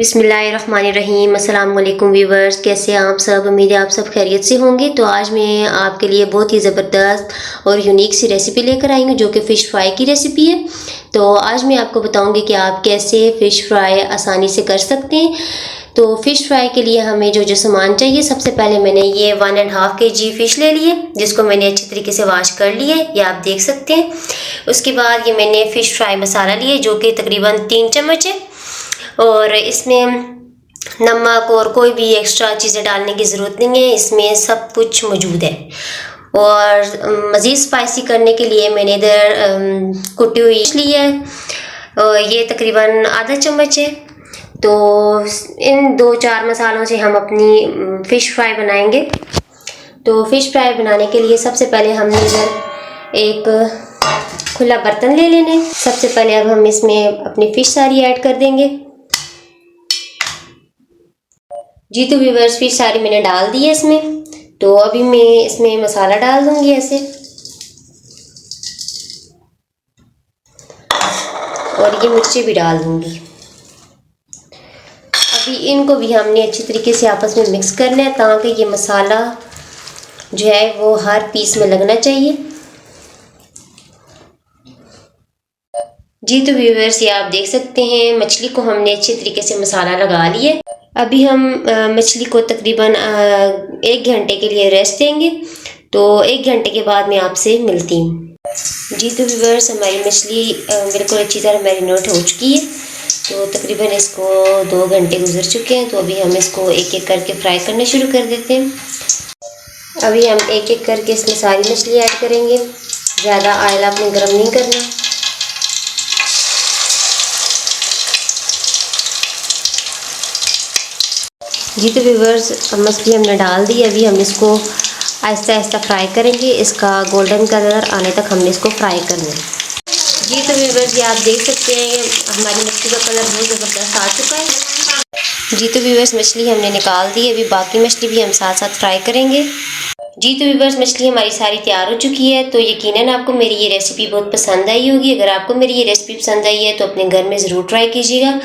बिस्मिल्लाहिर्रहमानिर्रहीम। अस्सलाम वालेकुम व्यूवर्स, कैसे हैं आप सब? उम्मीद है आप सब खैरियत से होंगे। तो आज मैं आपके लिए बहुत ही ज़बरदस्त और यूनिक सी रेसिपी लेकर आई हूँ जो कि फ़िश फ्राई की रेसिपी है। तो आज मैं आपको बताऊँगी कि आप कैसे फ़िश फ्राई आसानी से कर सकते हैं। तो फ़िश फ्राई के लिए हमें जो सामान चाहिए, सबसे पहले मैंने ये 1.5 kg फ़िश ले लिए, जिसको मैंने अच्छी तरीके से वॉश कर लिया है, ये आप देख सकते हैं। उसके बाद ये मैंने फ़िश फ्राई मसाला लिया जो कि तकरीबन 3 चम्मच है, और इसमें नमक और कोई भी एक्स्ट्रा चीज़ें डालने की ज़रूरत नहीं है, इसमें सब कुछ मौजूद है। और मज़ीद स्पाइसी करने के लिए मैंने इधर कुटी हुई ली है, और ये तकरीबन आधा चम्मच है। तो इन 2-4 मसालों से हम अपनी फ़िश फ्राई बनाएंगे। तो फ़िश फ्राई बनाने के लिए सबसे पहले हमने इधर एक खुला बर्तन ले लेने। सबसे पहले अब हम इसमें अपनी फ़िश सारी ऐड कर देंगे। जी तो व्यूअर्स, फ़िश सारी मैंने डाल दी है इसमें। तो अभी मैं इसमें मसाला डाल दूंगी ऐसे, और ये मिर्ची भी डाल दूंगी। अभी इनको भी हमने अच्छी तरीके से आपस में मिक्स करना है, ताकि ये मसाला जो है वो हर पीस में लगना चाहिए। जी तो व्यूअर्स, ये आप देख सकते हैं मछली को हमने अच्छी तरीके से मसाला लगा लिया। अभी हम मछली को तकरीबन 1 घंटे के लिए रेस्ट देंगे। तो 1 घंटे के बाद मैं आपसे मिलती हूँ। जी तो व्यूअर्स, हमारी मछली बिल्कुल अच्छी तरह मैरिनेट हो चुकी है। तो तकरीबन इसको 2 घंटे गुजर चुके हैं। तो अभी हम इसको एक एक करके फ्राई करना शुरू कर देते हैं। अभी हम एक एक करके इसमें सारी मछली ऐड करेंगे। ज़्यादा ऑयल आपने गर्म नहीं करना। जी तो व्यूअर्स, मछली हमने डाल दी। अभी हम इसको आहिस्ता आहिस्ता फ्राई करेंगे। इसका गोल्डन कलर आने तक हमने इसको फ्राई करना है। जी तो व्यूअर्स, ये आप देख सकते हैं हमारी मछली का कलर बहुत ज़बरदस्त आ चुका है। जी तो व्यूअर्स, मछली हमने निकाल दी। अभी बाकी मछली भी हम साथ साथ फ्राई करेंगे। जी तो व्यूअर्स, मछली हमारी सारी तैयार हो चुकी है। तो यकीनन आपको मेरी ये रेसिपी बहुत पसंद आई होगी। अगर आपको मेरी ये रेसिपी पसंद आई है तो अपने घर में ज़रूर ट्राई कीजिएगा,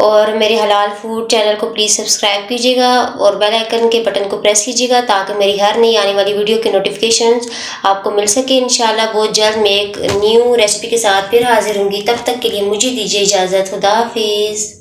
और मेरे हलाल फूड चैनल को प्लीज़ सब्सक्राइब कीजिएगा और बेल आइकन के बटन को प्रेस कीजिएगा, ताकि मेरी हर नई आने वाली वीडियो के नोटिफिकेशंस आपको मिल सके। इंशाल्लाह बहुत जल्द मैं एक न्यू रेसिपी के साथ फिर हाजिर होंगी। तब तक के लिए मुझे दीजिए इजाज़त। खुदा हाफिज़।